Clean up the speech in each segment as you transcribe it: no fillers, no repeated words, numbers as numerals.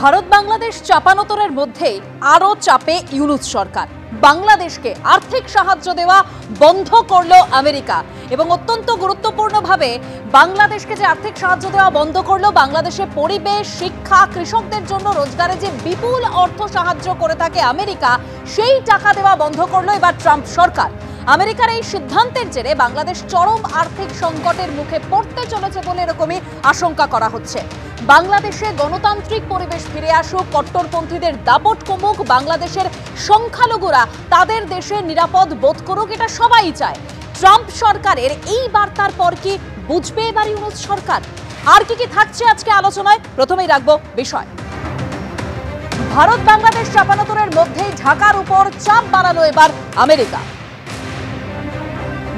ভারত বাংলাদেশ চাপানোতরের মধ্যে আরো চাপে ইউনূস সরকার। বাংলাদেশকে আর্থিক সাহায্য দেওয়া বন্ধ করলো আমেরিকা এবং অত্যন্ত গুরুত্বপূর্ণভাবে বাংলাদেশকে যে আর্থিক সাহায্য দেওয়া বন্ধ করলো, বাংলাদেশে পরিবেশ, শিক্ষা, কৃষকদের জন্য রোজগারে যে বিপুল অর্থ সাহায্য করে থাকে আমেরিকা, সেই টাকা দেওয়া বন্ধ করলো এবার ট্রাম্প সরকার। আমেরিকার এই সিদ্ধান্তের জেরে বাংলাদেশ চরম আর্থিক সংকটের মুখে পড়তে চলেছে বলে এরকমই আশঙ্কা করা হচ্ছে। বাংলাদেশে গণতান্ত্রিক পরিবেশ ফিরে আসুক, কট্টরপন্থীদের দাপট কমুক, বাংলাদেশের সংখ্যালঘুরা তাদের দেশে নিরাপদ বোধ করুক, এটা সবাই চায়। ট্রাম্প সরকারের এই বার্তার পর কি বুঝবে এবার ইউনূস সরকার? আর কি কি থাকছে আজকে আলোচনায়, প্রথমেই রাখবো বিষয়। ভারত বাংলাদেশ চাপানোতরের মধ্যেই ঢাকার উপর চাপ বাড়ালো এবার আমেরিকা।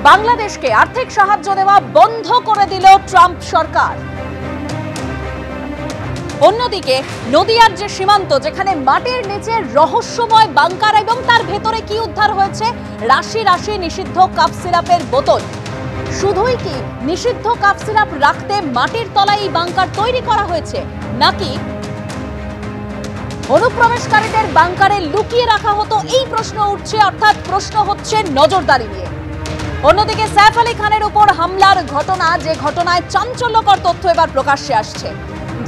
বাংলাদেশকে আর্থিক সাহায্য দেওয়া বন্ধ করে দিল ট্রাম্প সরকার। অন্যদিকে নদিয়ার যে সীমান্ত, যেখানে মাটির নিচে রহস্যময় বাংকার এবং তার ভেতরে কি উদ্ধার হয়েছে, রাশি রাশি নিষিদ্ধ কাপ সিরাপের বোতল। শুধুই কি নিষিদ্ধ কাপ সিরাপ রাখতে মাটির তলায় এই বাংকার তৈরি করা হয়েছে, নাকি অনুপ্রবেশকারীদের বাংকারে লুকিয়ে রাখা হতো, এই প্রশ্ন উঠছে, অর্থাৎ প্রশ্ন হচ্ছে নজরদারি নিয়ে। অন্যদিকে সাইফ আলী খানের উপর হামলার ঘটনা, যে ঘটনায় চাঞ্চল্যকর তথ্য এবার প্রকাশ্যে আসছে।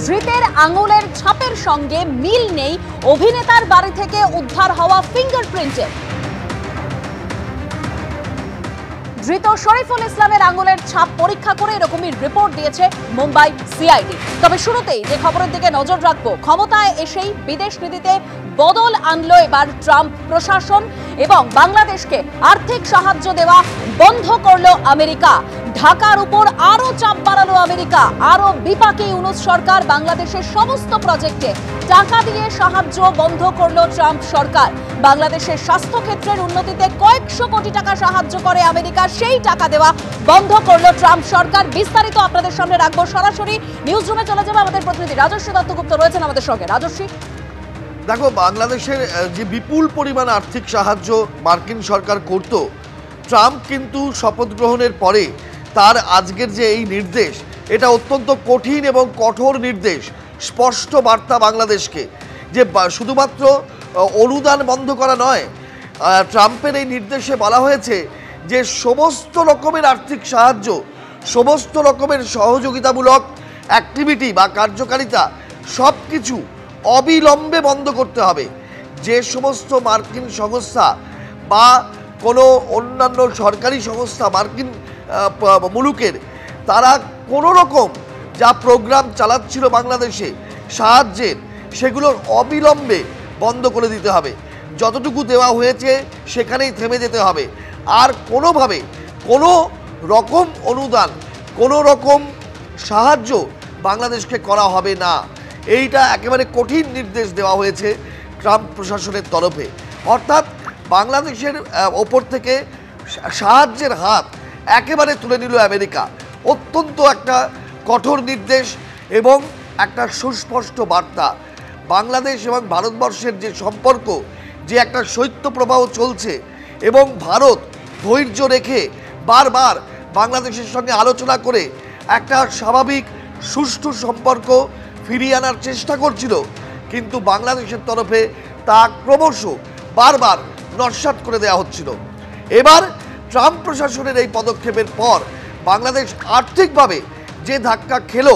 ধৃতের আঙুলের ছাপের সঙ্গে মিল নেই অভিনেতার বাড়ি থেকে উদ্ধার হওয়া ফিঙ্গারপ্রিন্টের। ধৃত শরীফুল ইসলামের আঙুলের ছাপ পরীক্ষা করে এরকমই রিপোর্ট দিয়েছে মুম্বাই সিআইডি। তবে শুরুতেই যে খবরের দিকে নজর রাখবো, ক্ষমতায় এসেই বিদেশ নীতিতে বদল আনলো এবার ট্রাম্প প্রশাসন এবং বাংলাদেশকে আর্থিক সাহায্য দেওয়া বন্ধ করলো আমেরিকা। ঢাকার উপর আরো চাপ বাড়ালো আমেরিকা, আরো বিপাকে ইউনূস সরকার। বাংলাদেশের সমস্ত প্রজেক্টে টাকা দিয়ে সাহায্য বন্ধ করলো ট্রাম্প সরকার। বাংলাদেশের স্বাস্থ্য ক্ষেত্রের উন্নতিতে কয়েকশো কোটি টাকা সাহায্য করে আমেরিকা, সেই টাকা দেওয়া বন্ধ করলো ট্রাম্প সরকার। বিস্তারিত আপনাদের সামনে রাখবো, সরাসরি নিউজ রুমে চলে যাবে আমাদের প্রতিনিধি রাজস্বী দত্তগুপ্ত রয়েছেন আমাদের সঙ্গে। রাজস্বী, দেখো, বাংলাদেশের যে বিপুল পরিমাণ আর্থিক সাহায্য মার্কিন সরকার করত, ট্রাম্প কিন্তু শপথ গ্রহণের পরে তার আজকের যে এই নির্দেশ, এটা অত্যন্ত কঠিন এবং কঠোর নির্দেশ, স্পষ্ট বার্তা বাংলাদেশকে যে শুধুমাত্র অনুদান বন্ধ করা নয়, ট্রাম্পের এই নির্দেশে বলা হয়েছে যে সমস্ত রকমের আর্থিক সাহায্য, সমস্ত রকমের সহযোগিতামূলক অ্যাক্টিভিটি বা কার্যকারিতা সব কিছু অবিলম্বে বন্ধ করতে হবে। যে সমস্ত মার্কিন সংস্থা বা কোনো অন্যান্য সরকারি সংস্থা মার্কিন মুলুকের, তারা কোনো রকম যা প্রোগ্রাম চালাচ্ছিল বাংলাদেশে সাহায্যের, সেগুলোর অবিলম্বে বন্ধ করে দিতে হবে। যতটুকু দেওয়া হয়েছে সেখানেই থেমে যেতে হবে। আর কোনোভাবে কোনো রকম অনুদান, কোনো রকম সাহায্য বাংলাদেশকে করা হবে না। এইটা একেবারে কঠিন নির্দেশ দেওয়া হয়েছে ট্রাম্প প্রশাসনের তরফে। অর্থাৎ বাংলাদেশের ওপর থেকে সাহায্যের হাত একেবারে তুলে নিল আমেরিকা। অত্যন্ত একটা কঠোর নির্দেশ এবং একটা সুস্পষ্ট বার্তা। বাংলাদেশ এবং ভারতবর্ষের যে সম্পর্ক, যে একটা শৈত্যপ্রবাহ চলছে এবং ভারত ধৈর্য রেখে বারবার বাংলাদেশের সঙ্গে আলোচনা করে একটা স্বাভাবিক সুষ্ঠু সম্পর্ক ফিরিয়ে আনার চেষ্টা করছিল, কিন্তু বাংলাদেশের তরফে তা ক্রমশ বারবার নস্যাৎ করে দেওয়া হচ্ছিল। এবার ট্রাম্প প্রশাসনের এই পদক্ষেপের পর বাংলাদেশ আর্থিকভাবে যে ধাক্কা খেলো,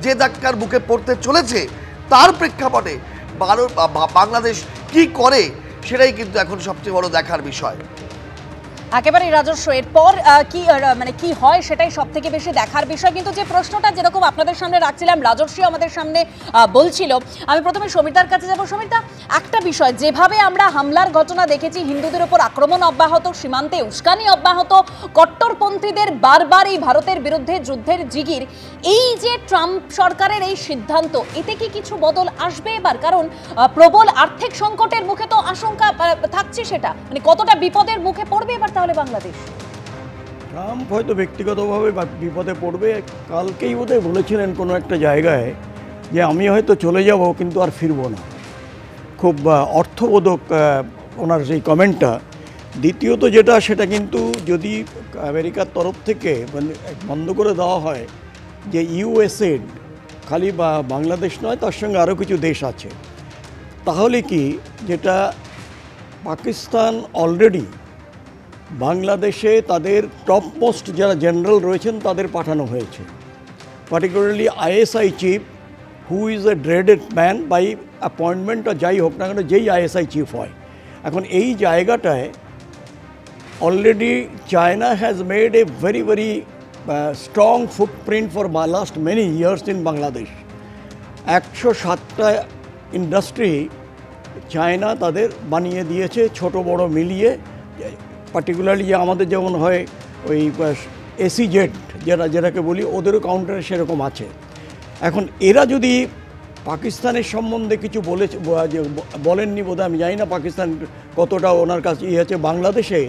যে ধাক্কার মুখে পড়তে চলেছে, তার প্রেক্ষাপটে বাংলাদেশ কি করে, সেটাই কিন্তু এখন সবচেয়ে বড় দেখার বিষয়। একেবারেই রাজস্ব, এরপর কি হয় সেটাই সব থেকে বেশি দেখার বিষয়। কিন্তু যে প্রশ্নটা যেরকম আপনাদের সামনে রাখছিলাম, রাজস্বী আমাদের সামনে বলছিল, আমি প্রথমে সমীরদার কাছে যাব। সমীরদা, একটা বিষয়, যেভাবে আমরা হামলার ঘটনা দেখেছি, হিন্দুদের ওপর আক্রমণ অব্যাহত, সীমান্তে উস্কানি অব্যাহত, কট্টরপন্থীদের বারবার এই ভারতের বিরুদ্ধে যুদ্ধের জিগির, এই যে ট্রাম্প সরকারের এই সিদ্ধান্ত, এতে কি কিছু বদল আসবে এবার? কারণ প্রবল আর্থিক সংকটের মুখে তো আশঙ্কা থাকছে, সেটা মানে কতটা বিপদের মুখে পড়বে এবার তাহলে বাংলাদেশ? ট্রাম্প হয়তো ব্যক্তিগতভাবে বিপদে পড়বে। কালকেই বোধহয় বলেছিলেন কোনো একটা জায়গায় যে আমি হয়তো চলে যাব কিন্তু আর ফিরবো না। খুব অর্থবোধক ওনার সেই কমেন্টটা। দ্বিতীয়ত যেটা, সেটা কিন্তু যদি আমেরিকার তরফ থেকে বন্ধ করে দেওয়া হয় যে ইউএসএড, খালি বাংলাদেশ নয়, তার সঙ্গে আরও কিছু দেশ আছে। তাহলে কি, যেটা পাকিস্তান অলরেডি বাংলাদেশে তাদের টপ মোস্ট যারা জেনারেল রয়েছেন তাদের পাঠানো হয়েছে, particularly ISI chief, who is a dreaded man by appointment, যাই হোক না কেন, যেই আইএসআই চিফ হয়। এখন এই জায়গাটায় already China has made a very very strong footprint for last many years in Bangladesh. 107টা ইন্ডাস্ট্রি চায়না তাদের বানিয়ে দিয়েছে, ছোট বড় মিলিয়ে। পার্টিকুলারলি আমাদের যেমন হয় ওই এসিজেড যেটাকে বলি, ওদেরও কাউন্টারে সেরকম আছে। এখন এরা যদি পাকিস্তানের সম্বন্ধে কিছু বলেননি বোধহয়, আমি জানি না পাকিস্তান কতটা ওনার কাছে আছে। বাংলাদেশে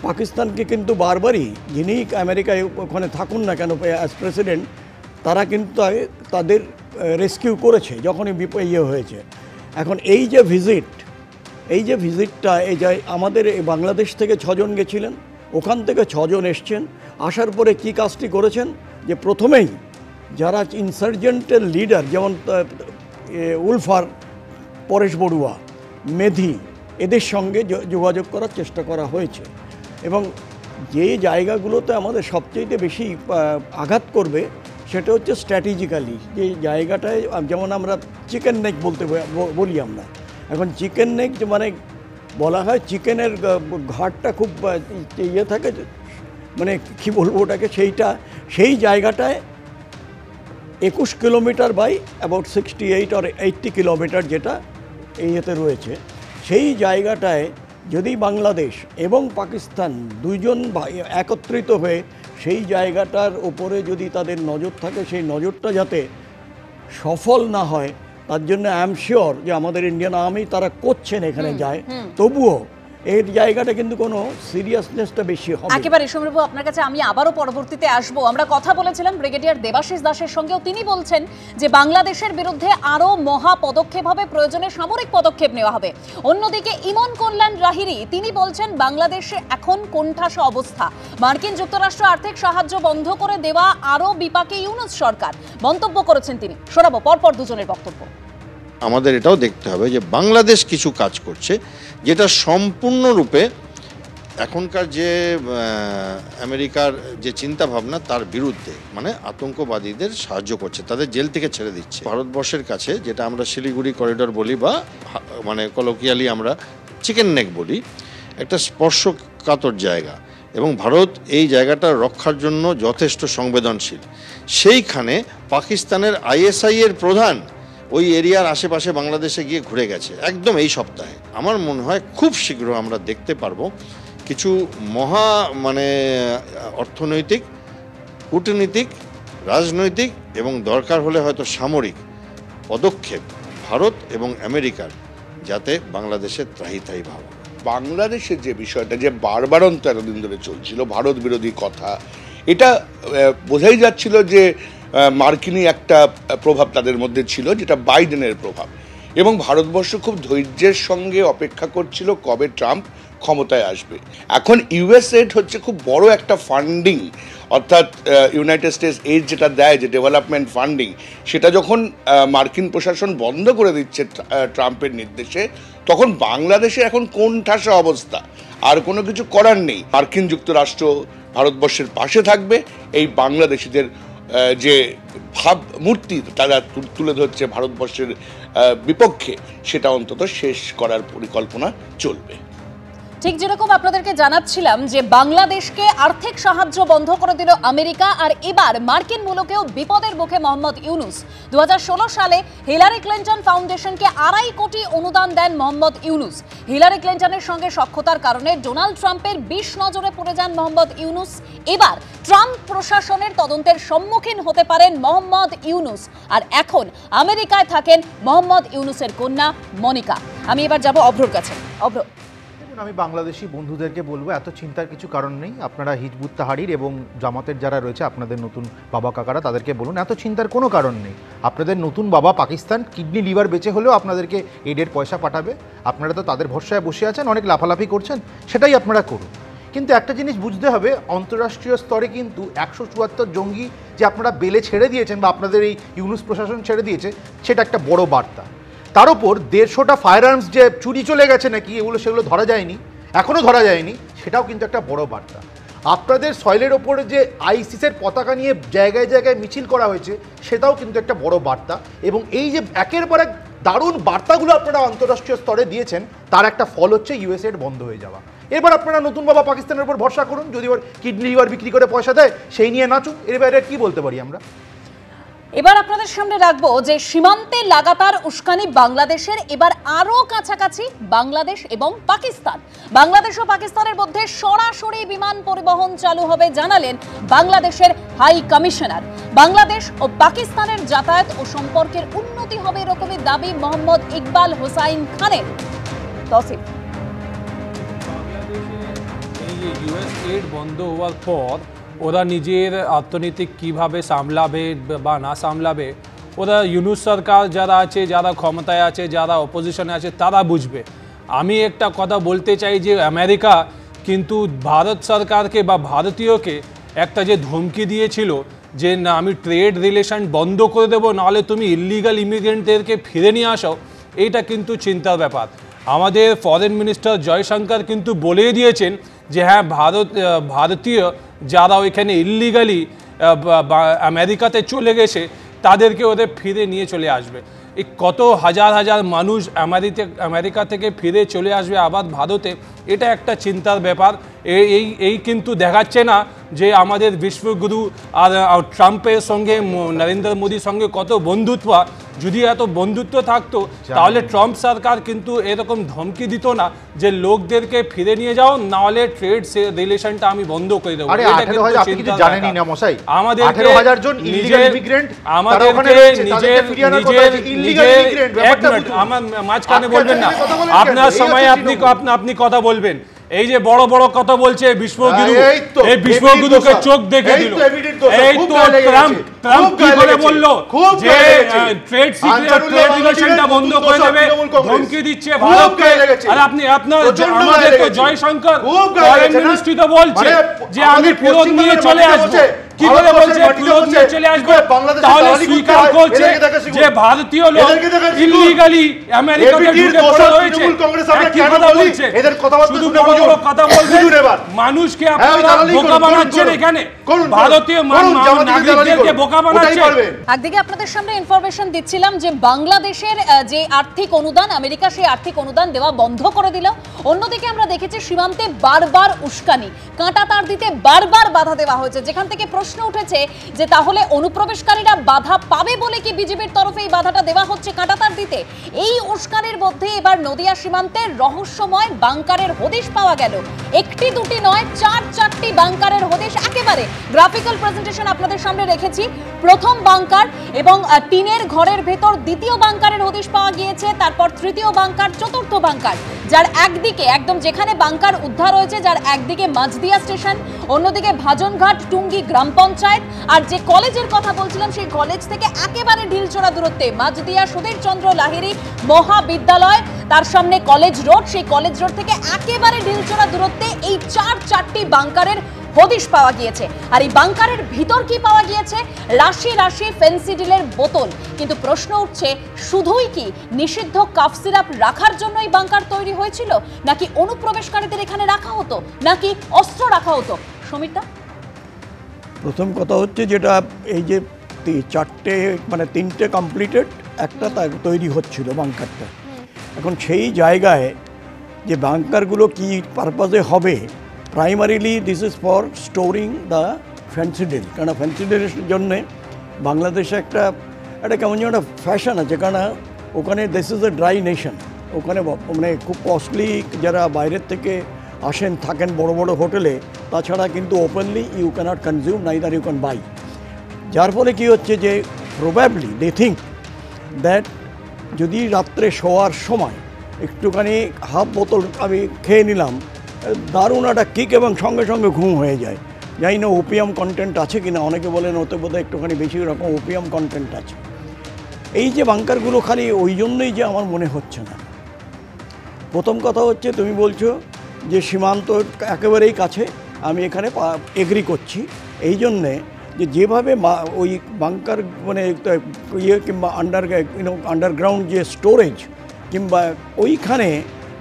পাকিস্তানকে কিন্তু বারবারই, যিনি আমেরিকায় ওখানে থাকুন না কেন অ্যাজ প্রেসিডেন্ট, তারা কিন্তু তাদের রেস্কিউ করেছে যখনই হয়েছে। এখন এই যে ভিজিটটা আমাদের এই বাংলাদেশ থেকে 6 জন গেছিলেন, ওখান থেকে 6 জন এসছেন। আসার পরে কি কাজটি করেছেন, যে প্রথমেই যারা ইনসার্জেন্টের লিডার, যেমন উলফার, পরেশ বড়ুয়া, মেধি, এদের সঙ্গে যোগাযোগ করার চেষ্টা করা হয়েছে। এবং যে জায়গাগুলোতে আমাদের সবচেয়ে বেশি আঘাত করবে সেটা হচ্ছে স্ট্র্যাটেজিক্যালি যে জায়গাটায়, যেমন আমরা চিকেন নেক বলি আমরা। এখন চিকেন নেক মানে বলা হয় চিকেনের ঘাটটা খুব থাকে, মানে কী বলবো ওটাকে, সেই জায়গাটায় 21 kilometre by about 68 or 80 kilometre যেটা ইয়েতে রয়েছে, সেই জায়গাটায় যদি বাংলাদেশ এবং পাকিস্তান দুইজন একত্রিত হয়ে সেই জায়গাটার ওপরে যদি তাদের নজর থাকে, সেই নজরটা যাতে সফল না হয়, তার জন্য আই এম শিওর যে আমাদের ইন্ডিয়ান আর্মি তারা করছেন এখানে যায়, তবুও এর জায়গাটা কিন্তু কোনো সিরিয়াসনেসটা বেশি হবে। একেবারে সমীরবাবু, আপনার কাছে আমি আবারও পরবর্তীতে আসবো। আমরা কথা বলেছিলাম ব্রিগেডিয়ার দেবাশিস দাসের সঙ্গেও, তিনি বলছেন যে বাংলাদেশের বিরুদ্ধে আরও মহা পদক্ষেপ হবে, প্রয়োজনে সামরিক পদক্ষেপ নেওয়া হবে। অন্যদিকে ইমন কল্যাণ রাহিরি তিনি বলছেন বাংলাদেশে এখন কোণঠাসা অবস্থা, মার্কিন যুক্তরাষ্ট্র আর্থিক সাহায্য বন্ধ করে দেওয়া আরও বিপাকে ইউনূস সরকার, মন্তব্য করেছেন তিনি। শোনাবো পরপর দুজনের বক্তব্য। আমাদের এটাও দেখতে হবে যে বাংলাদেশ কিছু কাজ করছে যেটা সম্পূর্ণরূপে এখনকার যে আমেরিকার যে চিন্তা ভাবনা তার বিরুদ্ধে, মানে আতঙ্কবাদীদের সাহায্য করছে, তাদের জেল থেকে ছেড়ে দিচ্ছে। ভারতবর্ষের কাছে যেটা আমরা শিলিগুড়ি করিডোর বলি বা মানে কলোকিয়ালি আমরা চিকেন নেক বলি, একটা স্পর্শকাতর জায়গা, এবং ভারত এই জায়গাটা রক্ষার জন্য যথেষ্ট সংবেদনশীল। সেইখানে পাকিস্তানের আইএসআই এর প্রধান ওই এরিয়ার আশেপাশে বাংলাদেশে গিয়ে ঘুরে গেছে একদম এই সপ্তাহে। আমার মনে হয় খুব শীঘ্র আমরা দেখতে পারবো কিছু মানে অর্থনৈতিক, কূটনীতিক, রাজনৈতিক এবং দরকার হলে হয়তো সামরিক পদক্ষেপ ভারত এবং আমেরিকার, যাতে বাংলাদেশের ত্রাহি ভাব। বাংলাদেশের যে বিষয়টা যে বারবারন্ত এতদিন ধরে চলছিল, ভারত বিরোধী কথা, এটা বোঝাই যাচ্ছিল যে মার্কিনী একটা প্রভাব তাদের মধ্যে ছিল, যেটা বাইডেনের প্রভাব, এবং ভারতবর্ষ খুব ধৈর্যের সঙ্গে অপেক্ষা করছিল কবে ট্রাম্প ক্ষমতায় আসবে। এখন ইউএসএড হচ্ছে খুব বড় একটা ফান্ডিং, অর্থাৎ ইউনাইটেড স্টেটস এইড যেটা দেয়, যে ডেভেলপমেন্ট ফান্ডিং, সেটা যখন মার্কিন প্রশাসন বন্ধ করে দিচ্ছে ট্রাম্পের নির্দেশে, তখন বাংলাদেশে এখন কোণঠাসা অবস্থা, আর কোনো কিছু করার নেই। মার্কিন যুক্তরাষ্ট্র ভারতবর্ষের পাশে থাকবে, এই বাংলাদেশিদের যে ভাবমূর্তি তারা তুলে ধরছে ভারতবর্ষের বিপক্ষে, সেটা অন্তত শেষ করার পরিকল্পনা চলবে। ঠিক যেরকম আপনাদেরকে জানাচ্ছিলাম যে বাংলাদেশকে আর্থিক সাহায্য বন্ধ করে দিল আমেরিকা, আর এবার মার্কিন মুলুকেও বিপদের মুখে মোহাম্মদ ইউনূস। 2016 সালে হিলারি ক্লিন্টন ফাউন্ডেশনকে 2.5 কোটি অনুদান দেন মোহাম্মদ ইউনূস। হিলারি ক্লিন্টনের সঙ্গে সখ্যতার কারণে ডোনাল্ড ট্রাম্পের বিষ নজরে পড়ে যান মোহাম্মদ ইউনূস। এবার ট্রাম্প প্রশাসনের তদন্তের সম্মুখীন হতে পারেন মোহাম্মদ ইউনূস, আর এখন আমেরিকায় থাকেন মোহাম্মদ ইউনূসের কন্যা মনিকা। আমি এবার যাব অভ্রর কাছে। অভ্র, আমি বাংলাদেশি বন্ধুদেরকে বলবো, এত চিন্তার কিছু কারণ নেই। আপনারা হিজবুত তাহরির এবং জামাতের যারা রয়েছে, আপনাদের নতুন বাবা কাকারা, তাদেরকে বলুন এত চিন্তার কোনো কারণ নেই। আপনাদের নতুন বাবা পাকিস্তান কিডনি লিভার বেচে হলেও আপনাদেরকে এডের পয়সা পাঠাবে। আপনারা তো তাদের ভরসায় বসে আছেন, অনেক লাফালাফি করছেন, সেটাই আপনারা করুন। কিন্তু একটা জিনিস বুঝতে হবে, অন্তর্রাষ্ট্রীয় স্তরে কিন্তু 174 জঙ্গি যে আপনারা বেলে ছেড়ে দিয়েছেন বা আপনাদের এই ইউনুস প্রশাসন ছেড়ে দিয়েছে, সেটা একটা বড় বার্তা। তার উপর 150টা ফায়ার আর্মস যে চুরি চলে গেছে নাকি, সেগুলো ধরা যায়নি, এখনও ধরা যায়নি, সেটাও কিন্তু একটা বড় বার্তা। আপনাদের সয়েলের ওপরে যে আইসিসের পতাকা নিয়ে জায়গায় জায়গায় মিছিল করা হয়েছে, সেটাও কিন্তু একটা বড় বার্তা। এবং এই যে একের পর এক দারুণ বার্তাগুলো আপনারা আন্তর্রাষ্ট্রীয় স্তরে দিয়েছেন, তার একটা ফল হচ্ছে ইউএসএর বন্ধ হয়ে যাওয়া। এবার আপনারা নতুন বাবা পাকিস্তানের উপর ভরসা করুন, যদি ওর কিডনি লিভার বিক্রি করে পয়সা দেয় সেই নিয়ে নাচুন। এর বাইরে কি বলতে পারি আমরা? এবার আপনাদের সামনে রাখবো যে সীমান্তে লাগাতার উস্কানি বাংলাদেশের, এবার আরো কাছাকাছি বাংলাদেশ এবং পাকিস্তান। বাংলাদেশ ও পাকিস্তানের মধ্যে সরাসরি বিমান পরিবহন চালু হবে জানালেন বাংলাদেশের হাই কমিশনার। বাংলাদেশ ও পাকিস্তানের যাতায়াত ও সম্পর্কের উন্নতি হবে এরকমই দাবি মোহাম্মদ ইকবাল হোসাইন খানের। তসিফ, এই ইউএস এড বন্ধ হওয়ার পর ওরা নিজের অর্থনীতি কীভাবে সামলাবে বা না সামলাবে, ওরা ইউনুস সরকার যারা আছে, যারা ক্ষমতায় আছে, যারা অপোজিশনে আছে, তারা বুঝবে। আমি একটা কথা বলতে চাই যে আমেরিকা কিন্তু ভারত সরকারকে বা ভারতীয়কে একটা যে ধমকি দিয়েছিল যে না আমি ট্রেড রিলেশন বন্ধ করে দেবো, নাহলে তুমি ইল্লিগাল ইমিগ্রেন্টদেরকে ফিরে নিয়ে আসো, এইটা কিন্তু চিন্তার ব্যাপার। আমাদের ফরেন মিনিস্টার জয়শঙ্কর কিন্তু বলে দিয়েছেন যে হ্যাঁ ভারতীয় যারা ওইখানে ইল্লিগালি আমেরিকাতে চলে গেছে তাদেরকে ওদের ফিরে নিয়ে চলে আসবে। এই কত হাজার হাজার মানুষ আমেরিকা থেকে ফিরে চলে আসবে আবার ভারতে, এটা একটা চিন্তার ব্যাপার। এই কিন্তু দেখাচ্ছে না যে আমাদের বিশ্বগুরু আর ট্রাম্পের সঙ্গে নরেন্দ্র মোদীর সঙ্গে কত বন্ধুত্ব। যদি এত বন্ধুত্ব থাকতো তাহলে ট্রাম্প সরকার কিন্তু এরকম ধমকি দিত না যে লোকদেরকে ফিরে নিয়ে যাও, নাহলে ট্রেড রিলেশনটা আমি বন্ধ করে দেবো। আমার মাঝখানে বলবেন না, আপনার সময় আপনি কথা বলবেন। এই যে বড় বড় কথা বলছে বিশ্বগুরু, এই বিশ্বগুরুকে চোখ দেখে দিল। এই তো ট্রাম্প কি করে বললো যে ট্রেড রিলেশনটা বন্ধ করে দেবে, ধমকি দিচ্ছে ভারতকে। আর আমাদের তো জয়শঙ্কর ফরেন মিনিস্ট্রি তো বলছে যে আমি ফেরত নিয়ে চলে আসবো। কি করে বলছে ফেরত নিয়ে চলে আসবো? তাহলে স্বীকার করছে যে ভারতীয় লোক ইল্লিগালি আমেরিকাতে ঢুকে পড়ে রয়েছে। কি কথা বলছে? শুধু বড় বড় কথা বলছেন, মানুষকে আপনারা বোকা বানাচ্ছেন। এখানে ভারতীয় নাগরিকদেরকে বোকা বানাচ্ছেন। একদিকে আপনাদের সামনে ইনফরমেশন দিচ্ছিলাম যে বাংলাদেশের যে আর্থিক অনুদান আমেরিকা, সেই আর্থিক অনুদান দেওয়া বন্ধ করে দিল। অন্যদিকে আমরা দেখেছি সীমান্তে বারবার উস্কানি, কাঁটা তার দিতে বারবার বাধা দেওয়া হয়েছে, যেখান থেকে প্রশ্ন উঠেছে যে তাহলে অনুপ্রবেশকারীরা বাধা পাবে বলে কি বিজেপির তরফে এই বাধাটা দেওয়া হচ্ছে কাঁটা তার দিতে? এই উস্কানির মধ্যে এবার নদিয়া সীমান্তে রহস্যময় বাংকারের হদিশ পাওয়া গেল। একটি দুটি নয়, 4-4টি বাংকারের হদিশ। একেবারে গ্রাফিক্যাল প্রেজেন্টেশন আপনাদের সামনে রেখেছি। প্রথম বাংকার এবং টিনের ঘরের ভেতর দ্বিতীয় বাংকারের হদিশ পাওয়া গিয়েছে, তারপর তৃতীয় বাংকার, চতুর্থ বাংকার, যার একদিকে একদম যেখানে বাংকার উদ্ধার হয়েছে, যার একদিকে মাঝদিয়া স্টেশন, অন্যদিকে ভাজনঘাট টুঙ্গি গ্রাম পঞ্চায়েত। আর যে কলেজের কথা বলছিলাম সেই কলেজ থেকে একেবারে ঢিলছোড়া দূরত্বে মাঝদিয়া সুধীর চন্দ্র লাহিড়ী মহাবিদ্যালয়, তার সামনে কলেজ রোড, সেই কলেজ রোড থেকে একেবারে ঢিলছোড়া দূরত্বে এই 4-4টি বাংকারের হদিশ পাওয়া গিয়েছে। আর এই বাংকারের ভিতর কি পাওয়া গিয়েছে? রাশি রাশি ফেন্সিডিলের বোতল। কিন্তু প্রশ্ন উঠছে, শুধুই কি নিষিদ্ধ কাফ সিরাপ রাখার জন্য এই বাংকার তৈরি হয়েছিল, নাকি অনুপ্রবেশকারীদের এখানে রাখা হতো, নাকি অস্ত্র রাখা হতো? সমিতা, প্রথম কথা হচ্ছে যেটা এই যে তিনটে কমপ্লিটেড, একটা তৈরি হচ্ছিল বাংকারটা। এখন সেই জায়গায় যে বাংকারগুলো কি পারপাসে হবে, primarily this is for storing the Phensedyl. কারণ ফেন্সিডিলের জন্যে বাংলাদেশে একটা কেমন যেন একটা ফ্যাশন আছে, কারণ ওখানে this is a dry nation. ওখানে মানে খুব কস্টলি, যারা বাইরের থেকে আসেন থাকেন বড় বড় হোটেলে, তাছাড়া কিন্তু openly you can't consume, neither you can buy. যার ফলে কী হচ্ছে যে প্রবাবলি দে থিঙ্ক দ্যাট যদি রাত্রে শোয়ার সময় একটুখানি হাফ বোতল আমি খেয়ে নিলাম, দারুণ একটা কিক এবং সঙ্গে সঙ্গে ঘুম হয়ে যায়। জানি না ওপিয়াম কন্টেন্ট আছে কিনা, অনেকে বলেন ওতে বোধহয় একটুখানি বেশি রকম ওপিয়াম কন্টেন্ট আছে। এই যে বাংকারগুলো খালি ওই জন্যই যে আমার মনে হচ্ছে না। প্রথম কথা হচ্ছে তুমি বলছো যে সীমান্ত একেবারেই কাছে, আমি এখানে এগ্রি করছি এই জন্যে যে যেভাবে ওই বাংকার মানে ইয়ে কিংবা আন্ডারগ্রাউন্ড যে স্টোরেজ কিংবা ওইখানে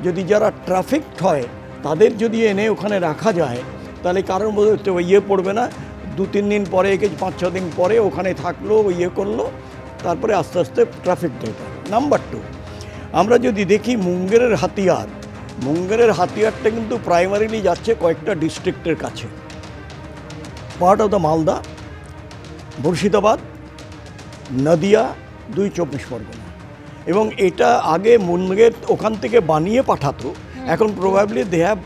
যদি যারা ট্রাফিক হয় তাদের যদি এনে ওখানে রাখা যায় তাহলে কারোর মধ্যে ইয়ে পড়বে না। 2-3 দিন পরে 5-6 দিন পরে ওখানে থাকলো, ইয়ে করলো, তারপরে আস্তে আস্তে ট্রাফিক ডেটা। নাম্বার 2, আমরা যদি দেখি মুঙ্গেরের হাতিয়ারটা কিন্তু প্রাইমারিলি যাচ্ছে কয়েকটা ডিস্ট্রিক্টের কাছে, part of the Malda, Murshidabad, Nadia, 2 24 Pargana. এবং এটা আগে মুঙ্গের ওখান থেকে বানিয়ে পাঠাতো, এখন প্রবাবলি দে হ্যাভ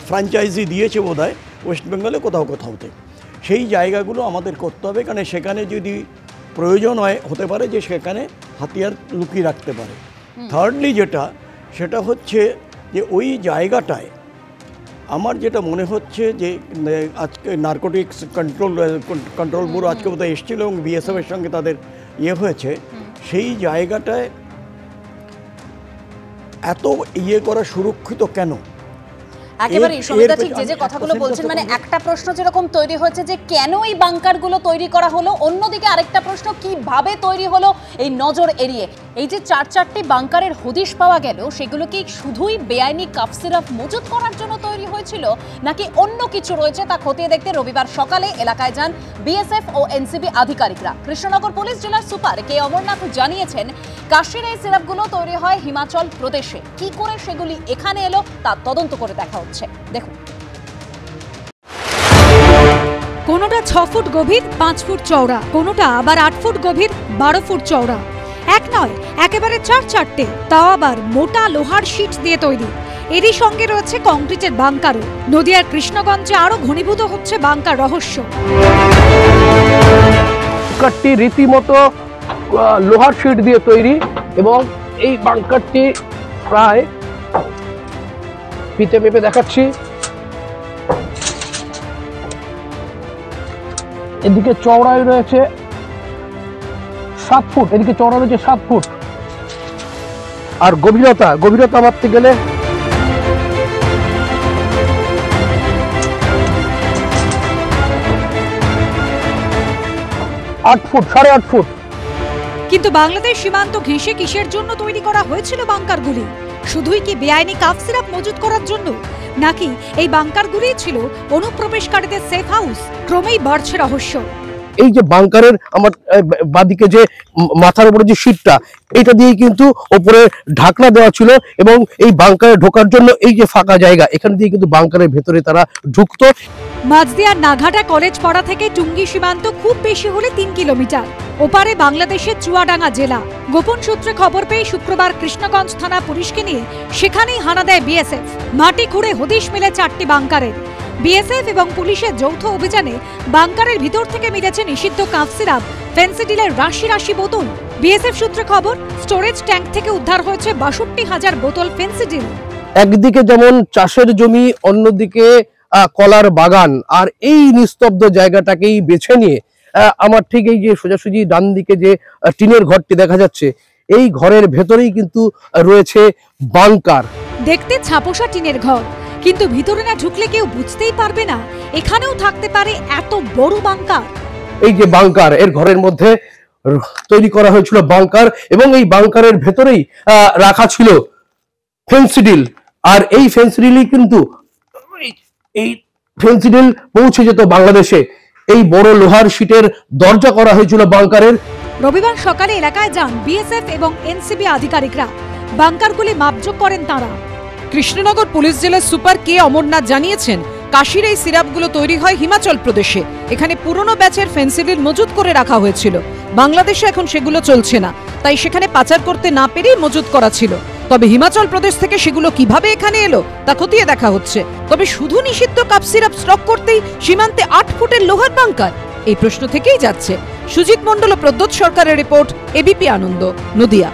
ফ্র্যাঞ্চাইজি দিয়েছে বোধহয় ওয়েস্ট বেঙ্গলে কোথাও কোথাওতে। সেই জায়গাগুলো আমাদের করতে হবে, কারণ সেখানে যদি প্রয়োজন হয় হতে পারে যে সেখানে হাতিয়ার লুকিয়ে রাখতে পারে। থার্ডলি সেটা হচ্ছে যে ওই জায়গাটায় আমার যেটা মনে হচ্ছে যে আজকে নার্কোটিক্স কন্ট্রোল ব্যুরো আজকে বোধহয় এসেছিল এবং বিএসএফের সঙ্গে তাদের ইয়ে হয়েছে, সেই জায়গাটায় এত ইয়ে করা সুরক্ষিত কেন? একেবারে সমিতা ঠিক যে কথাগুলো বলছেন, মানে একটা প্রশ্ন যেরকম তৈরি হয়েছে যে কেন এই বাংকারগুলো তৈরি করা হলো, অন্যদিকে আরেকটা প্রশ্ন কিভাবে তৈরি হলো এই নজর এড়িয়ে। এই যে 4-4টি বাংকারের হদিশ পাওয়া গেল, সেগুলো কি শুধুই বেআইনি কাফ সিরাপ মজুত করার জন্য তৈরি হয়েছিল নাকি অন্য কিছু রয়েছে তা খতিয়ে দেখতে রবিবার সকালে এলাকায় যান বিএসএফ ও এনসিবি আধিকারিকরা। কৃষ্ণনগর পুলিশ জেলার সুপার কে অমরনাথ জানিয়েছেন, কাশির এই সিরাপগুলো তৈরি হয় হিমাচল প্রদেশে। কি করে সেগুলি এখানে এলো তা তদন্ত করে দেখা হচ্ছে। দেখুন, কোনোটা 6 ফুট গভীর 5 ফুট চওড়া, কোনোটা আবার 8 ফুট গভীর 12 ফুট চওড়া। এক নয়, একেবারে 4-4টে, তাও আবার মোটা লোহার শীট দিয়ে তৈরি। এরই সঙ্গে রয়েছে কংক্রিটের বাংকারও। নদিয়ার কৃষ্ণগঞ্জে আরো ঘনীভূত হচ্ছে বাংকার রহস্য। বাংকারটি রীতিমতো লোহার শীট দিয়ে তৈরি এবং এই বাংকারটি প্রায় পিতে পেপে দেখাচ্ছি, এদিকে চওড়ায় রয়েছে 7 ফুট, এদিকে চওড়া রয়েছে 7 ফুট, আর গভীরতা মাপতে গেলে 8 ফুট, 8.5 ফুট। কিন্তু বাংলাদেশ সীমান্ত ঘেঁষে কিসের জন্য তৈরি করা হয়েছিল বাংকারগুলি? শুধুই কি বেআইনি কাফ সিরাপ মজুত করার জন্য, নাকি এই বাংকারগুলি ছিল অনুপ্রবেশকারীদের সেফ হাউস? ক্রমেই বাড়ছে রহস্য। এই যে বাংকারের আমার বাদিকে যে মাথার উপরে যে শীটটা, এটা দিয়ে কিন্তু ওপরে ঢাকনা দেওয়া ছিল এবং এই বাংকারে ঢোকার জন্য এই যে ফাঁকা জায়গা, এখান দিয়ে কিন্তু বাংকারের ভেতরে তারা ঢুকতো। মাঝদিয়ার নাঘাটা কলেজ পাড়া থেকে টুঙ্গি সীমান্ত খুব বেশি হলে 3 কিলোমিটার। ওপারে বাংলাদেশের চুয়াডাঙ্গা জেলা। গোপন সূত্রে খবর পেয়ে শুক্রবার কৃষ্ণগঞ্জ থানা পুলিশকে নিয়ে সেখানেই হানা দেয় বিএসএফ। মাটি খুঁড়ে হদিশ মেলে 4টি বাংকারের। বিএসএফ এবং পুলিশের যৌথ অভিযানে বাংকারের ভিতর থেকে মিলেছে নিষিদ্ধ কাফ সিরাপ, ফেন্সিডিলের রাশি রাশি বোতল। বিএসএফ সূত্রে খবর, স্টোরেজ ট্যাঙ্ক থেকে উদ্ধার হয়েছে 62,000 বোতল ফেন্সিডিল। একদিকে যেমন চাষের জমি, অন্যদিকে কলার বাগান, আর এই নিস্তব্ধ জায়গাটাকেই বেছে নিয়ে আমার ঠিক এই যে সোজাসুজি ডান দিকে যে টিনের ঘরটি দেখা যাচ্ছে, এই ঘরের ভেতরেই কিন্তু রয়েছে বাংকার। দেখতে ছাপোষা টিনের ঘর, কিন্তু ভিতরে না ঢুকলে কেউ বুঝতেই পারবে না এখানেও থাকতে পারে এত বড় বাংকার। এই যে বাংকার, এর ঘরের মধ্যে তৈরি করা হয়েছিল বাংকার এবং এই বাংকারের ভেতরেই রাখা ছিল ফেন্সিডিল। আর এই ফেন্সিডিলই কিন্তু এই ফেন্সিডিল পৌঁছে যেত বাংলাদেশে। এই বড় লোহার শীটের দরজা করা হয়েছিল বাংকারের। রবিবার সকালে এলাকায় যান বিএসএফ এবং এনসিবি আধিকারিকরা। বাংকারগুলি মাপজোক করেন তারা। কৃষ্ণনগর পুলিশ জেলার সুপার কে অমরনাথ জানিয়েছেন, কাশির এই সিরাপগুলো তৈরি হয় হিমাচল প্রদেশে। এখানে পুরনো ব্যাচের ফেন্সিডিল মজুত করে রাখা হয়েছিল। বাংলাদেশে এখন সেগুলো চলছে না, তাই সেখানে পাচার করতে না পেরেই মজুত করা ছিল। তবে হিমাচল প্রদেশ থেকে সেগুলো কিভাবে এখানে এলো তা খতিয়ে দেখা হচ্ছে। তবে শুধু নিষিদ্ধ কাপ সিরাপ স্টক করতেই সীমান্তে 8 ফুটের লোহার বাংকার, এই প্রশ্ন থেকেই যাচ্ছে। সুজিত মণ্ডল ও প্রদ্যোৎ সরকারের রিপোর্ট, এবিপি আনন্দ, নদিয়া।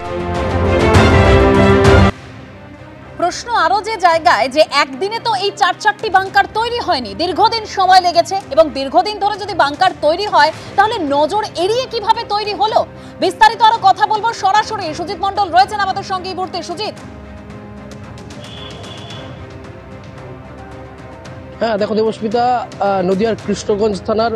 প্রশ্ন আরো যে জায়গায় যে একদিনে তো এই 4-4টি বাংকার তৈরি হয়নি, দীর্ঘদিন সময় লেগেছে, এবং দীর্ঘদিন ধরে যদি বাংকার তৈরি হয় তাহলে নজর এড়িয়ে কিভাবে তৈরি হলো? বিস্তারিত আরো কথা বলবো সরাসরি। সুজিত মণ্ডল রয়েছেন আমাদের সঙ্গে এই মুহূর্তে। সুজিত, হ্যাঁ দেখো দেবস্মিতা, নদিয়ার কৃষ্ণগঞ্জ থানার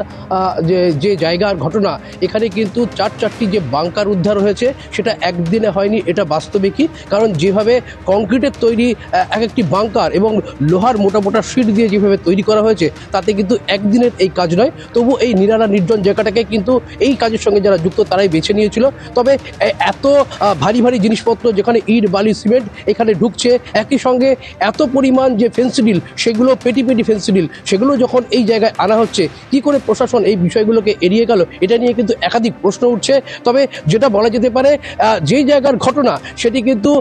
যে জায়গার ঘটনা, এখানে কিন্তু চারটি যে বাংকার উদ্ধার হয়েছে সেটা একদিনে হয়নি, এটা বাস্তবিকই। কারণ যেভাবে কংক্রিটের তৈরি একটি বাংকার এবং লোহার মোটা মোটা শিট দিয়ে যেভাবে তৈরি করা হয়েছে, তাতে কিন্তু একদিনের এই কাজ নয়। তবু এই নিরালা নির্জন জায়গাটাকে কিন্তু এই কাজের সঙ্গে যারা যুক্ত তারাই বেছে নিয়েছিল। তবে এত ভারী ভারী জিনিসপত্র, যেখানে ইট বালি সিমেন্ট এখানে ঢুকছে, একই সঙ্গে এত পরিমাণ যে ফেন্সিডিল, সেগুলো পেটি ফেন্সিডিল, সেগুলো যখন এই জায়গায় আনা হচ্ছে, কি করে প্রশাসন এই বিষয়গুলোকে এড়িয়ে গেল, এটা নিয়ে কিন্তু একাধিক প্রশ্ন উঠছে। তবে যেটা বলা যেতে পারে, যেই জায়গার ঘটনা সেটি কিন্তু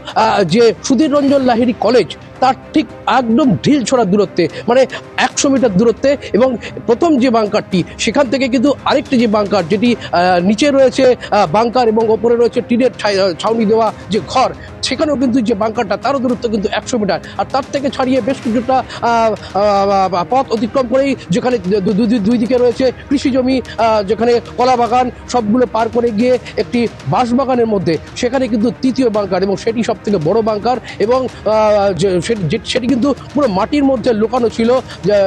যে সুধীর রঞ্জন লাহিড়ী কলেজ, তার ঠিক একদম ঢিল ছোড়ার দূরত্বে, মানে 100 মিটার দূরত্বে। এবং প্রথম যে বাংকারটি, সেখান থেকে কিন্তু আরেকটি যে বাংকার, যেটি নিচে রয়েছে বাংকার এবং ওপরে রয়েছে টিনের ছাউনি দেওয়া যে ঘর, সেখানেও কিন্তু যে বাংকারটা, তারও দূরত্ব কিন্তু 100 মিটার। আর তার থেকে ছাড়িয়ে বেশ কিছুটা পথ অতিক্রম করেই, যেখানে দুই দিকে রয়েছে কৃষি জমি, যেখানে কলা বাগান, সবগুলো পার করে গিয়ে একটি বাঁশবাগানের মধ্যে, সেখানে কিন্তু তৃতীয় বাংকার, এবং সেটি সব থেকে বড় বাংকার। এবং সেটি কিন্তু পুরো মাটির মধ্যে লুকানো ছিল।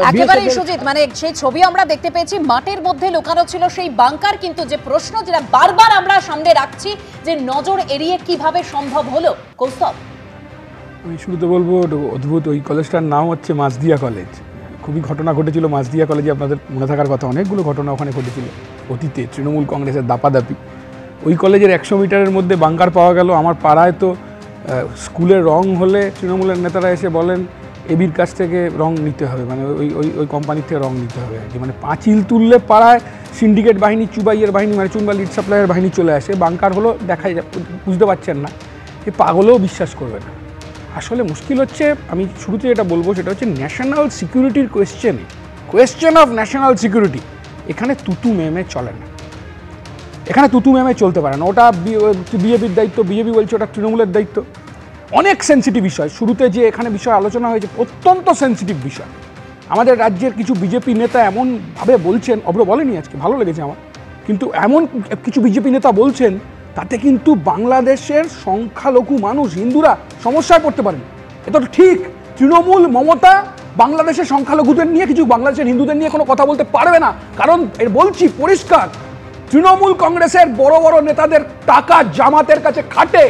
একেবারে সুজিত, মানে সেই ছবি আমরা দেখতে পেয়েছি, মাটির মধ্যে লুকানো ছিল সেই বাংকার। কিন্তু যে প্রশ্ন যেটা বারবার আমরা সামনে রাখছি, যে নজর এড়িয়ে কিভাবে সম্ভব হলো, কৌস্তব? আমি শুরুতে বলবো অদ্ভুত, ওই কলেজটার নাম হচ্ছে মাঝদিয়া কলেজ। খুবই ঘটনা ঘটেছিল মাঝদিয়া কলেজে, আপনাদের মনে থাকার কথা, অনেকগুলো ঘটনা ওখানে ঘটেছিল অতীতে, তৃণমূল কংগ্রেসের দাপাদাপি। ওই কলেজের 100 মিটারের মধ্যে বাংকার পাওয়া গেল। আমার পাড়ায় তো স্কুলে রং হলে তৃণমূলের নেতারা এসে বলেন এবির কাছ থেকে রং নিতে হবে, মানে ওই কোম্পানির থেকে রং নিতে হবে আর কি। মানে পাঁচিল তুললে পাড়ায় সিন্ডিকেট বাহিনী, চুবাইয়ের বাহিনী, মানে চুনবা লিড সাপ্লাইয়ের বাহিনী চলে আসে। বাংকার হলো, দেখাই বুঝতে পারছেন না, এ পাগলেও বিশ্বাস করবে না। আসলে মুশকিল হচ্ছে, আমি শুরুতে যেটা বলবো সেটা হচ্ছে ন্যাশনাল সিকিউরিটির কোয়েশ্চেন অফ ন্যাশনাল সিকিউরিটি। এখানে তুতু মেমে চলে না, এখানে তুতু মেমে চলতে পারে না। ওটা বিজেপির দায়িত্ব, বিজেপি বলছে ওটা তৃণমূলের দায়িত্ব। অনেক সেন্সিটিভ বিষয়, শুরুতে যে এখানে বিষয় আলোচনা হয়েছে অত্যন্ত সেন্সিটিভ বিষয়। আমাদের রাজ্যের কিছু বিজেপি নেতা এমনভাবে বলছেন, অব্র বলেনি আজকে, ভালো লেগেছে আমার, কিন্তু এমন কিছু বিজেপি নেতা বলছেন, তাতে কিন্তু বাংলাদেশের সংখ্যালঘু মানুষ, হিন্দুরা সমস্যায় পড়তে পারেন। এটা তো ঠিক, তৃণমূল মমতা বাংলাদেশের সংখ্যালঘুদের নিয়ে, কিছু বাংলাদেশের হিন্দুদের নিয়ে কোনো কথা বলতে পারবে না। কারণ বলছি পরিষ্কার, তৃণমূল কংগ্রেসের বড় বড় নেতাদের টাকা জামাতের কাছে খাটে।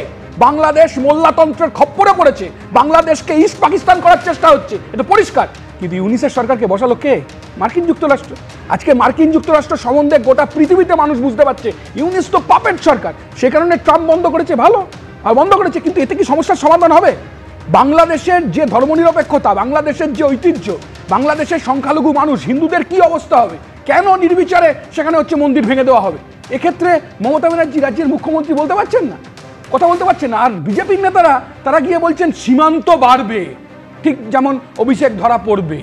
বাংলাদেশ মোল্লাতন্ত্রের খপ্পরে পড়েছে, বাংলাদেশকে ইস্ট পাকিস্তান করার চেষ্টা হচ্ছে, এটা পরিষ্কার। কিন্তু ইউনিসের সরকারকে বসালো কে? মার্কিন যুক্তরাষ্ট্র। আজকে মার্কিন যুক্তরাষ্ট্র সম্বন্ধে গোটা পৃথিবীতে মানুষ বুঝতে পারছে ইউনিস তো পাপেট সরকার। সে কারণে ট্রাম্প বন্ধ করেছে, ভালো আর বন্ধ করেছে, কিন্তু এতে কি সমস্যার সমাধান হবে? বাংলাদেশের যে ধর্মনিরপেক্ষতা, বাংলাদেশের যে ঐতিহ্য, বাংলাদেশের সংখ্যালঘু মানুষ, হিন্দুদের কি অবস্থা হবে? কেন নির্বিচারে সেখানে হচ্ছে মন্দির ভেঙে দেওয়া হবে? এক্ষেত্রে মমতা ব্যানার্জি রাজ্যের মুখ্যমন্ত্রী বলতে পারছেন না, কথা বলতে পারছেন না। আর বিজেপির নেতারা তারা গিয়ে বলছেন সীমান্ত বাড়বে, ঠিক যেমন অভিষেক ধরা পড়বে,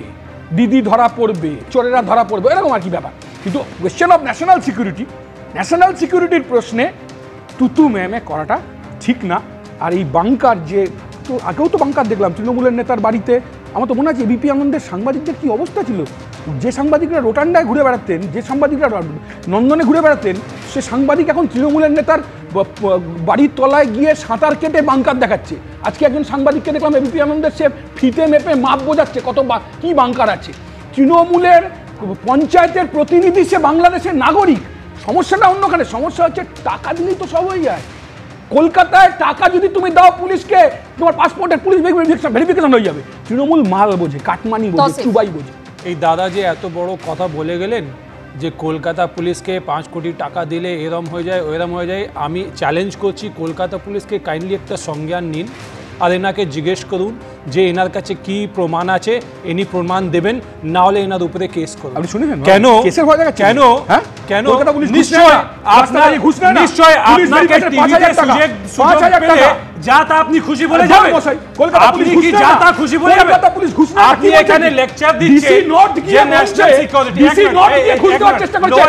দিদি ধরা পড়বে, চোরেরা ধরা পড়বে, এরকম আর কি ব্যাপার। কিন্তু কোয়েশ্চেন অফ ন্যাশনাল সিকিউরিটির প্রশ্নে তুতু মেমে করাটা ঠিক না। আর এই বাংকার, যে তো আগেও তো বাংকার দেখলাম তৃণমূলের নেতার বাড়িতে, আমার তো মনে আছে এবিপি আনন্দের সাংবাদিকদের কী অবস্থা ছিল। যে সাংবাদিকরা রোটান্ডায় ঘুরে বেড়াতেন, যে সাংবাদিকরা নন্দনে ঘুরে বেড়াতেন, সে সাংবাদিক এখন তৃণমূলের নেতার বাড়ির তলায় গিয়ে সাঁতার কেটে বাংকার দেখাচ্ছে। আজকে একজন সাংবাদিককে দেখলাম এবিপি আনন্দের, সে ফিতে মেপে মাপ বোঝাচ্ছে কত কি বাংকার আছে। তৃণমূলের পঞ্চায়েতের প্রতিনিধি, সে বাংলাদেশের নাগরিক। সমস্যাটা অন্যখানে, সমস্যা হচ্ছে টাকা দিলেই তো সব হয়ে যায়। কলকাতায় টাকা যদি তুমি দাও পুলিশকে, তোমার পাসপোর্টের পুলিশ ভেরিফিকেশন হয়ে যাবে। তৃণমূল মাল বোঝে, কাটমানি বোঝে, চুবাই বোঝে। এই দাদা যে এত বড় কথা বলে গেলেন যে কলকাতা পুলিশকে 5 কোটি টাকা দিলে এরম হয়ে যায়, ওরম হয়ে যায়, আমি চ্যালেঞ্জ করছি কলকাতা পুলিশকে কাইন্ডলি একটা সংজ্ঞান নিন আর এনাকে জিজ্ঞেস করুন যে এনার কাছে কি প্রমাণ আছে, ইনি প্রমাণ দেবেন, না হলে এনার উপরে কেস করুন। আপনি শুনেছেন কেন কেসের ভয় দেখাচ্ছে? কেন কেন নিশ্চয় আপনাকে টিভিতে সুযোগ পেলে যা তা আপনি খুশি বলে যাবেন। আপনি কি যা তা খুশি বলে যাবেন? আপনি এখানে লেকচার দিচ্ছেন যে ন্যাশনাল সিকিউরিটি, ডিসি নট দিয়ে খুশ করার চেষ্টা করছেন।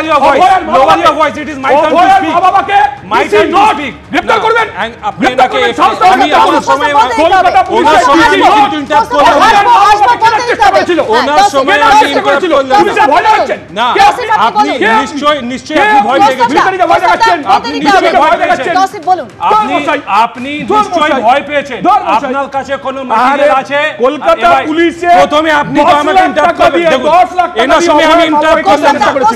Lower your voice, it is my turn to speak. বাবাকে মাই টার্ন টু স্পিক। গ্রেফতার করবেন, আপনি এটাকে আমি আমার সময় কলকাতা পুলিশের কিন্তু ইন্টারপ্ট করলাম। চেষ্টা করেছিল ওনার সময় আমি করেছিল পুলিশ ভয় দেখাচ্ছেন না আপনি নিশ্চয়ই আপনি ভয় পেয়েছেন মিলিটারিকে ভয় দেখাচ্ছেন আপনি নিশ্চয়ই ভয় পেয়েছেন তৌসিফ বলুন আপনি নিশ্চয়ই ভয় পেয়েছেন আপনার কাছে কোনো মেটেরিয়াল আছে কলকাতা পুলিশে প্রথমে আপনি তো আমাকে ইন্টারাপ্ট করবেন দেখুন এনার সময় আমি ইন্টারাপ্ট করতে চেষ্টা করেছি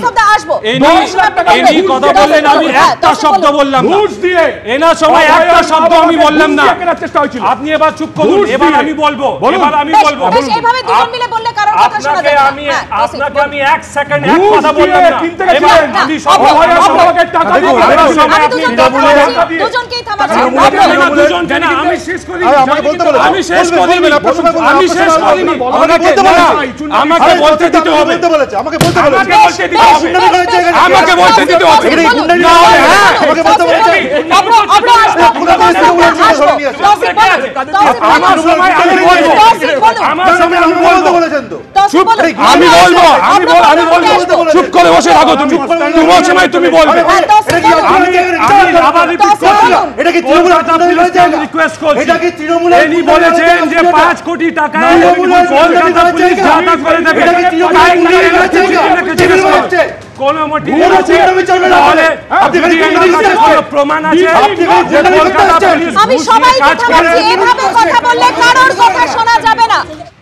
এনি কথা বললেন আমি একটা শব্দ বললাম না ঘুষ দিয়ে এনার সময় একটা শব্দ আমি বললাম না চেষ্টা হয়েছিল আপনি এবার চুপ করুন এবার আমি বলবো এবার আমি বলবো এইভাবে দুজন মিলে বললে কারোর কথা শোনা যাবে না আপনাকে আমি এক সেকেন্ড এক কথা বললাম না এবার আমি সব আমাকে টাকা দিয়ে আপনি দুজনকেই থামাচ্ছেন দুজন কেন আমি শেষ করি আমি শেষ করি আমাকে বলতে দিতে হবে আমাকে বলতে দিতে হবে আমাকে বলতে দিতে হবে আমাকে বলতে বলেছে আমার সময় আমি বলবো আমার সময় আমি বলতে বলেছেন তো চুপ আমি বলবো আমি বলবো চুপ করে বসে থাকো তুমি তোমার সময় তুমি বলবে আমি আবার রিপিট করছি এটা কি তৃণমূল রিকোয়েস্ট করছি এটা কি তৃণমূল এনি বলেছেন যে 5 কোটি টাকা কলকাতা পুলিশ জাতা করে দেবে এটা কি তৃণমূল কোন মোটিভ আছে তাহলে কোনো প্রমাণ আছে আমি সবাইকে থামাচ্ছি এভাবে কথা বললে কারোর কথা শোনা যাবে না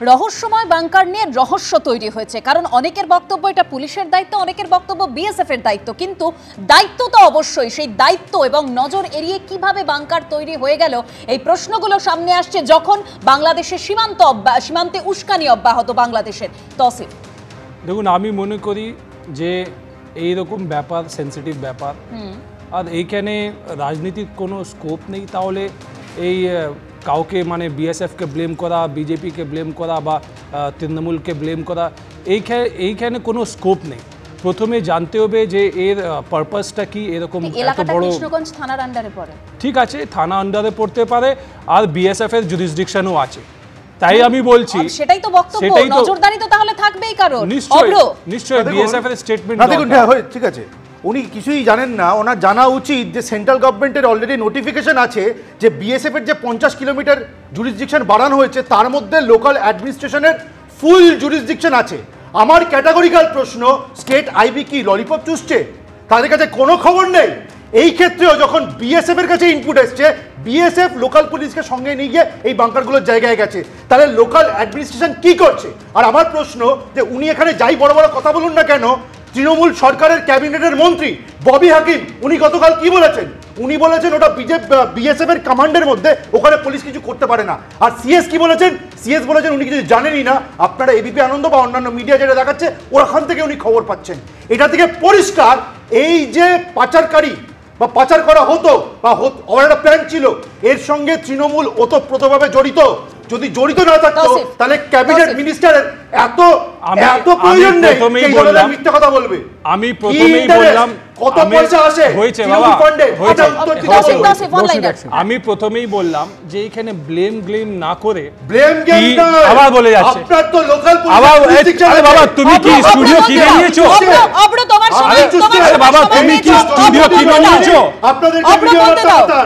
রহস্যময় বাংকার নিয়ে রহস্য তৈরি হয়েছে কারণ অনেকের বক্তব্য এটা পুলিশের দায়িত্ব অনেকের বক্তব্য বিএসএফ এর দায়িত্ব কিন্তু দায়িত্ব তো অবশ্যই সেই দায়িত্ব এবং নজর এড়িয়ে কিভাবে বাংকার তৈরি হয়ে গেল এই প্রশ্নগুলো সামনে আসছে যখন বাংলাদেশের সীমান্তে উস্কানি অব্যাহত বাংলাদেশের তৌসিফ দেখুন আমি মনে করি যে এই রকম ব্যাপার সেনসিটিভ ব্যাপার আর এইখানে রাজনীতির কোনো স্কোপ নেই তাহলে এই কাউকে মানে বিএসএফকে ব্লেম করা বিজেপিকে ব্লেম করা বা তৃণমূলকে ব্লেম করা এইখানে কোনো স্কোপ নেই প্রথমে জানতে হবে যে এর পারপাসটা কি এরকম এত বড় কৃষ্ণগঞ্জ থানার আন্ডারে পড়ে ঠিক আছে থানা আন্ডারে পড়তে পারে আর বিএসএফ এর জুরিসডিকশনও আছে তাই আমি বলছি সেটাই তো বক্তব্য নজরদারি তো তাহলে থাকবেই কারণ নিশ্চয়ই বিএসএফ এর স্টেটমেন্ট দেখুন ঠিক আছে উনি কিছুই জানেন না ওনার জানা উচিত যে সেন্ট্রাল গভর্নমেন্টের অলরেডি নোটিফিকেশন আছে যে বিএসএফ এর যে 50 কিলোমিটার জুরিসডিকশন বাড়ানো হয়েছে তার মধ্যে লোকাল অ্যাডমিনিস্ট্রেশনের ফুল জুরিসডিকশন আছে আমার ক্যাটাগরিক্যাল প্রশ্ন স্টেট আইবি কি ললিপপ চুষছে তাদের কাছে কোনো খবর নেই এই ক্ষেত্রেও যখন বিএসএফ এর কাছে ইনপুট এসছে বিএসএফ লোকাল পুলিশকে সঙ্গে নিয়ে গিয়ে এই বাংকারগুলোর জায়গায় গেছে তাহলে লোকাল অ্যাডমিনিস্ট্রেশন কি করছে আর আমার প্রশ্ন যে উনি এখানে যাই বড় বড় কথা বলুন না কেন তৃণমূল সরকারের ক্যাবিনেটের মন্ত্রী ববি হাকিম উনি গতকাল কি বলেছেন উনি বলেছেন ওটা বিএসএফ এর কমান্ডের মধ্যে ওখানে পুলিশ কিছু করতে পারে না আর সিএস কি বলেছেন সিএস বলেছেন উনি কিছু জানেনই না আপনারা এবিপি আনন্দ বা অন্যান্য মিডিয়া যেটা দেখাচ্ছে ওখান থেকে উনি খবর পাচ্ছেন এটা থেকে পরিষ্কার এই যে পাচারকারী বা পাচার করা হতো বা একটা প্ল্যান ছিল এর সঙ্গে তৃণমূল ওতপ্রোতভাবে জড়িত যদি জড়িত না থাকতো তাহলে ক্যাবিনেট মিনিস্টারের এত প্রয়োজন নেই এই ধরনের মিথ্যা কথা বলবে আমি প্রথমেই বললাম কত পয়সা আসে হয়েছে বাবা আমি প্রথমেই বললাম যে এখানে ব্লেম না করে ব্লেম গেম না আবার বলে যাচ্ছে আপনার তো লোকাল পুলিশ আরে বাবা তুমি কি স্টুডিও কিনে নিয়েছো অব্র তোমার সময় আরে বাবা তুমি কি স্টুডিও কিনে নিয়েছো আপনাদের ভিডিও বার্তা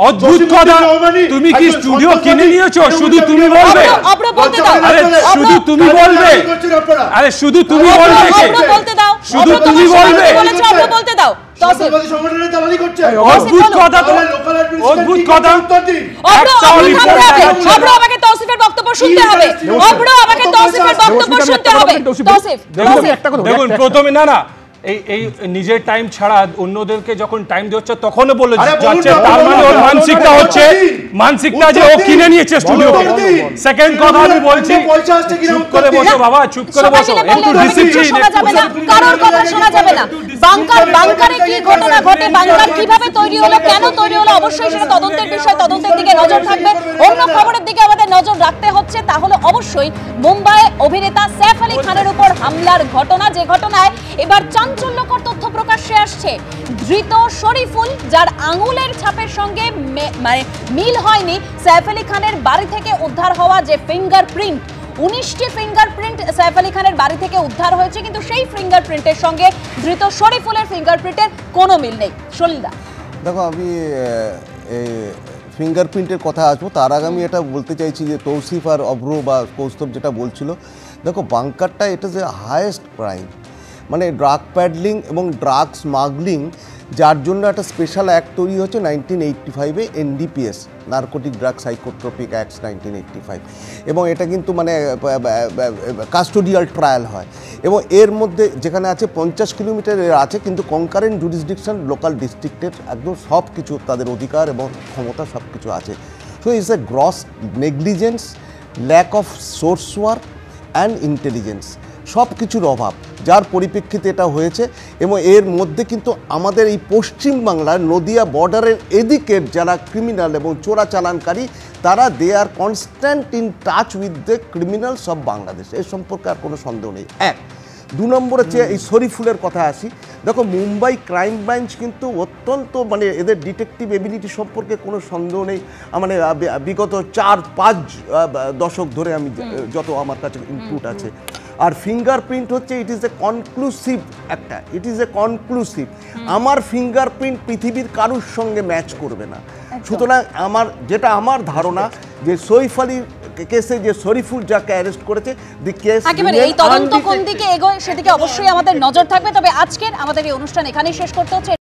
অদ্ভুত কথা তুমি কি স্টুডিও কিনে নিয়েছো শুধু তুমি বলবে আরে শুধু তুমি বলবে আরে শুধু তুমি বলবে শুধু তুমি বলবে বলতে দাও অদ্ভুত কথা তো অদ্ভুত কথা অব্র আমাকে তৌসিফের বক্তব্য শুনতে হবে অব্র আমাকে তৌসিফের বক্তব্য শুনতে হবে তৌসিফ দেখুন প্রথমে না এই নিজের টাইম ছাড়া অন্যদেরকে যখন টাইম দিচ্ছে তখনও বলে যাচ্ছে তার মানে ওর মানসিকতা যে ও কিনে নিয়েছে স্টুডিও সেকেন্ড কথা আমি বলছি চুপ করে বসো বাবা চুপ করে বসো একটু ডিসিপ্লিন কারোর কথা শোনা যাবে না বাংকারে কি ঘটনা ঘটে বাংকার কিভাবে তৈরি হলো কেন তৈরি হলো অবশ্যই সেটা তদন্তের বিষয় তদন্তের দিকে নজর থাকবে অন্য খবরের দিকে আমাদের নজর রাখতে হচ্ছে তাহলে অবশ্যই মুম্বাইয়ে অভিনেতা সৈফ আলী খানের উপর হামলার ঘটনা যে ঘটনায় এবার চাঞ্চল্যকর তথ্য প্রকাশ্যে আসছে ধৃত শরীফুল যার আঙুলের ছাপের সঙ্গে মানে মিল হয়নি সৈফ আলী খানের বাড়ি থেকে উদ্ধার হওয়া যে ফিঙ্গারপ্রিন্ট 19টি ফিঙ্গারপ্রিন্ট সৈফ আলী খানের বাড়ি থেকে উদ্ধার হয়েছে কিন্তু সেই ফিঙ্গারপ্রিন্টের সঙ্গে ধৃত শরীফুলের ফিঙ্গারপ্রিন্টের কোনো মিল নেই সলিলদা দেখো আমি এই ফিঙ্গারপ্রিন্টের কথা আসবো, তার আগে আমি এটা বলতে চাইছি যে তৌসিফ আর অভ্র বা কৌস্তব যেটা বলছিল, দেখো বাংকারটা এটা যে হায়েস্ট ক্রাইম, মানে ড্রাগ প্যাডলিং এবং ড্রাগ স্মাগলিং, যার জন্য একটা স্পেশাল অ্যাক্ট তৈরি হচ্ছে 1985-এ NDPS, narcotic drug psychotropic acts 1985, এবং এটা কিন্তু মানে কাস্টোডিয়াল ট্রায়াল হয়, এবং এর মধ্যে যেখানে আছে 50 কিলোমিটারের আছে, কিন্তু কনকারেন্ট জুরিসডিকশন লোকাল ডিস্ট্রিক্টের একদম সব কিছু তাদের অধিকার এবং ক্ষমতা সব কিছু আছে। So it's a gross negligence, lack of source work and intelligence, সব কিছুর অভাব, যার পরিপ্রেক্ষিতে এটা হয়েছে। এবং এর মধ্যে কিন্তু আমাদের এই পশ্চিম বাংলার নদিয়া বর্ডারের এদিকের যারা ক্রিমিনাল এবং চোরাচালানকারী, তারা they are constant in touch with the criminals of Bangladesh, এর সম্পর্কে আর কোনো সন্দেহ নেই। এক, 2 নম্বর হচ্ছে এই শরীফুলের কথা আসি। দেখো মুম্বাই ক্রাইম ব্রাঞ্চ কিন্তু অত্যন্ত মানে এদের ডিটেকটিভ এবিলিটি সম্পর্কে কোনো সন্দেহ নেই। মানে বিগত 4-5 দশক ধরে আমি যত আমার কাছে ইনপুট আছে। আর ফিঙ্গারপ্রিন্ট হচ্ছে ইট ইজ এ কনক্লুসিভ একটা, ইট ইজ এ কনক্লুসিভ। আমার ফিঙ্গারপ্রিন্ট পৃথিবীর কারুর সঙ্গে ম্যাচ করবে না। সুতরাং আমার ধারণা যে সৈফ আলীর কেসে যে শরীফুল যাকে অ্যারেস্ট করেছে, দি কেস একেবারে এই তদন্ত কোন দিকে এগোয় সেদিকে অবশ্যই আমাদের নজর থাকবে। তবে আজকের আমাদের এই অনুষ্ঠান এখানেই শেষ করতে হচ্ছে।